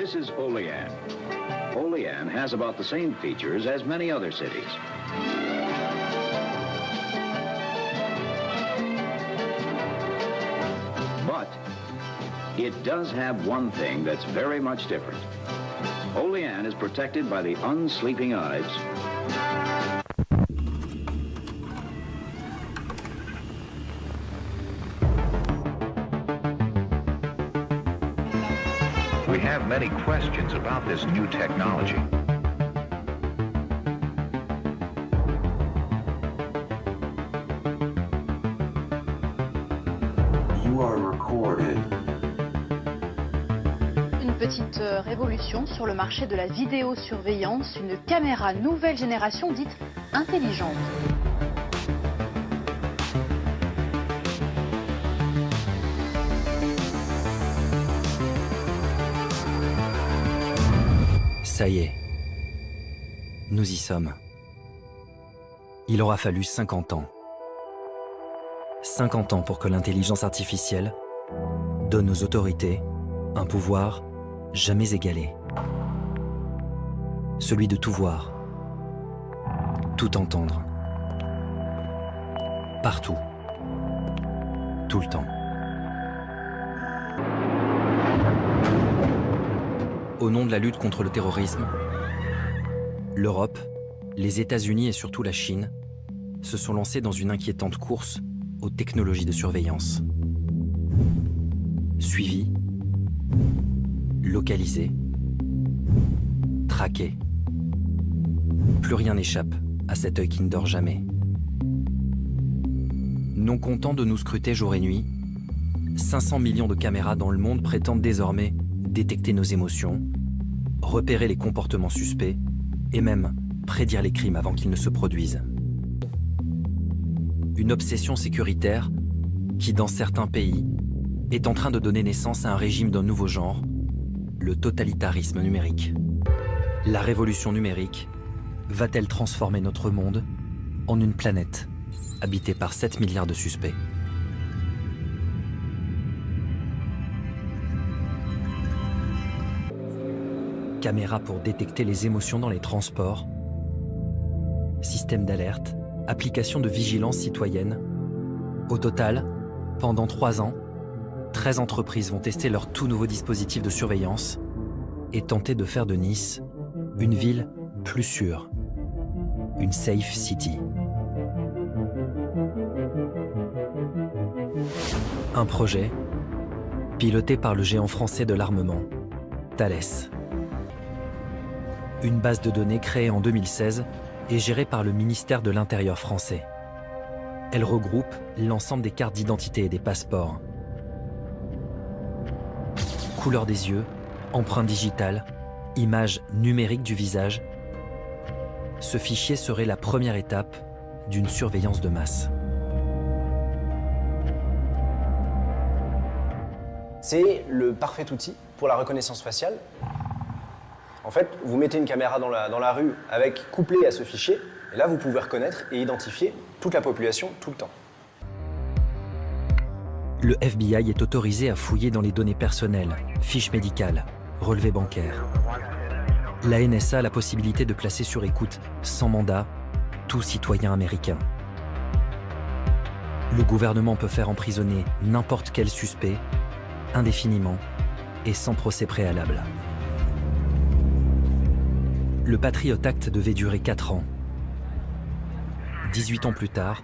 This is Olean. Olean has about the same features as many other cities. But it does have one thing that's very much different. Olean is protected by the unsleeping Ives. We have many questions about this new technology. You are recorded. Une petite révolution sur le marché de la vidéosurveillance, une caméra nouvelle génération dite intelligente. Ça y est, nous y sommes. Il aura fallu 50 ans. 50 ans pour que l'intelligence artificielle donne aux autorités un pouvoir jamais égalé. Celui de tout voir, tout entendre, partout, tout le temps. Au nom de la lutte contre le terrorisme, l'Europe, les États-Unis et surtout la Chine se sont lancés dans une inquiétante course aux technologies de surveillance. Suivi, localisé, traqué. Plus rien n'échappe à cet œil qui ne dort jamais. Non content de nous scruter jour et nuit, 500 millions de caméras dans le monde prétendent désormais détecter nos émotions, repérer les comportements suspects et même prédire les crimes avant qu'ils ne se produisent. Une obsession sécuritaire qui, dans certains pays, est en train de donner naissance à un régime d'un nouveau genre, le totalitarisme numérique. La révolution numérique va-t-elle transformer notre monde en une planète habitée par 7 milliards de suspects ? Caméras pour détecter les émotions dans les transports, système d'alerte, application de vigilance citoyenne. Au total, pendant 3 ans, 13 entreprises vont tester leur tout nouveau dispositif de surveillance et tenter de faire de Nice une ville plus sûre, une safe city. Un projet piloté par le géant français de l'armement, Thales. Une base de données créée en 2016 et gérée par le ministère de l'Intérieur français. Elle regroupe l'ensemble des cartes d'identité et des passeports. Couleur des yeux, empreinte digitale, image numérique du visage. Ce fichier serait la première étape d'une surveillance de masse. C'est le parfait outil pour la reconnaissance faciale. En fait, vous mettez une caméra dans la rue couplée à ce fichier, et là vous pouvez reconnaître et identifier toute la population tout le temps. Le FBI est autorisé à fouiller dans les données personnelles, fiches médicales, relevés bancaires. La NSA a la possibilité de placer sur écoute, sans mandat, tout citoyen américain. Le gouvernement peut faire emprisonner n'importe quel suspect, indéfiniment et sans procès préalable. Le Patriot Act devait durer 4 ans. 18 ans plus tard,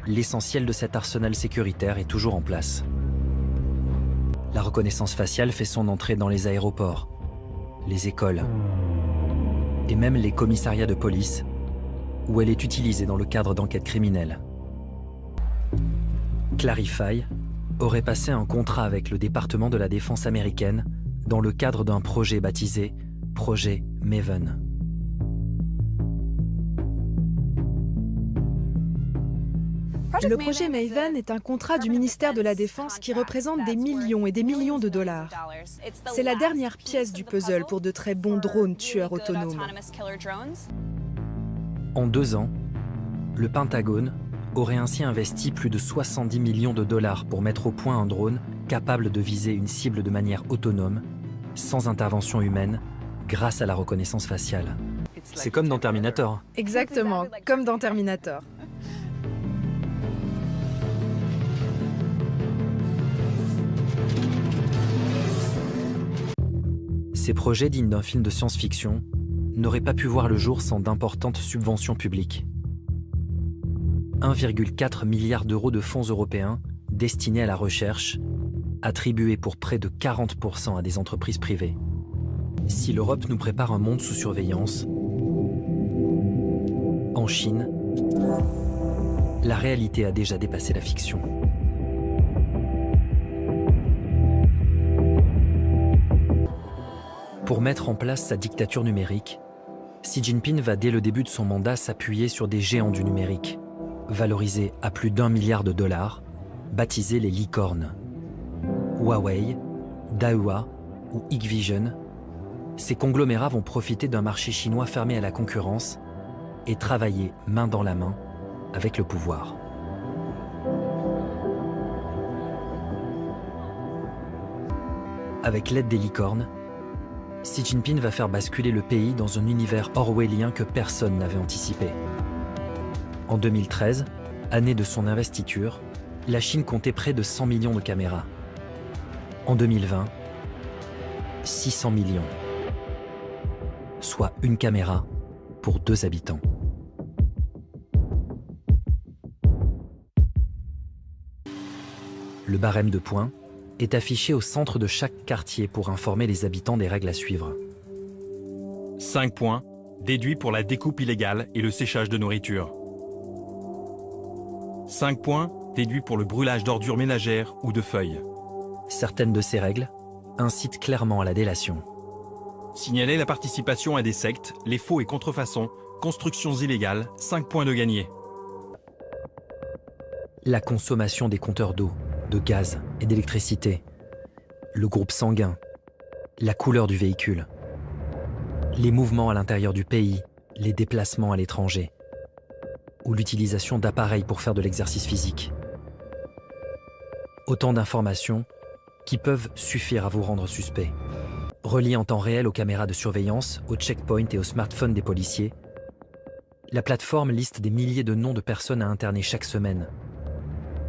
l'essentiel de cet arsenal sécuritaire est toujours en place. La reconnaissance faciale fait son entrée dans les aéroports, les écoles et même les commissariats de police, où elle est utilisée dans le cadre d'enquêtes criminelles. Clarify aurait passé un contrat avec le département de la défense américaine dans le cadre d'un projet baptisé Projet Maven. Le projet Maven est un contrat du ministère de la Défense qui représente des millions et des millions de dollars. C'est la dernière pièce du puzzle pour de très bons drones tueurs autonomes. En 2 ans, le Pentagone aurait ainsi investi plus de 70 millions de dollars pour mettre au point un drone capable de viser une cible de manière autonome, sans intervention humaine, grâce à la reconnaissance faciale. C'est comme dans Terminator. Exactement, comme dans Terminator. Ces projets dignes d'un film de science-fiction n'auraient pas pu voir le jour sans d'importantes subventions publiques. 1,4 milliard d'euros de fonds européens destinés à la recherche, attribués pour près de 40% à des entreprises privées. Si l'Europe nous prépare un monde sous surveillance, en Chine, la réalité a déjà dépassé la fiction. Pour mettre en place sa dictature numérique, Xi Jinping va dès le début de son mandat s'appuyer sur des géants du numérique, valorisés à plus d'1 milliard de dollars, baptisés les licornes. Huawei, Dahua ou Hikvision, ces conglomérats vont profiter d'un marché chinois fermé à la concurrence et travailler main dans la main avec le pouvoir. Avec l'aide des licornes, Xi Jinping va faire basculer le pays dans un univers orwellien que personne n'avait anticipé. En 2013, année de son investiture, la Chine comptait près de 100 millions de caméras. En 2020, 600 millions. Soit une caméra pour 2 habitants. Le barème de points est affiché au centre de chaque quartier pour informer les habitants des règles à suivre. 5 points, déduits pour la découpe illégale et le séchage de nourriture. 5 points, déduits pour le brûlage d'ordures ménagères ou de feuilles. Certaines de ces règles incitent clairement à la délation. Signaler la participation à des sectes, les faux et contrefaçons, constructions illégales, 5 points de gagné. La consommation des compteurs d'eau, de gaz et d'électricité, le groupe sanguin, la couleur du véhicule, les mouvements à l'intérieur du pays, les déplacements à l'étranger, ou l'utilisation d'appareils pour faire de l'exercice physique. Autant d'informations qui peuvent suffire à vous rendre suspect. Reliées en temps réel aux caméras de surveillance, aux checkpoints et aux smartphones des policiers, la plateforme liste des milliers de noms de personnes à interner chaque semaine,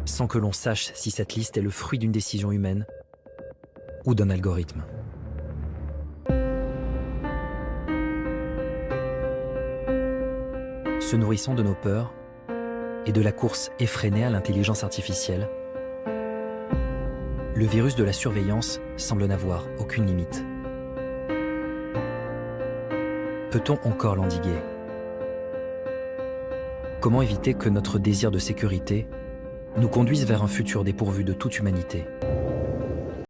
sans que l'on sache si cette liste est le fruit d'une décision humaine ou d'un algorithme. Se nourrissant de nos peurs et de la course effrénée à l'intelligence artificielle, le virus de la surveillance semble n'avoir aucune limite. Peut-on encore l'endiguer? Comment éviter que notre désir de sécurité nous conduise vers un futur dépourvu de toute humanité?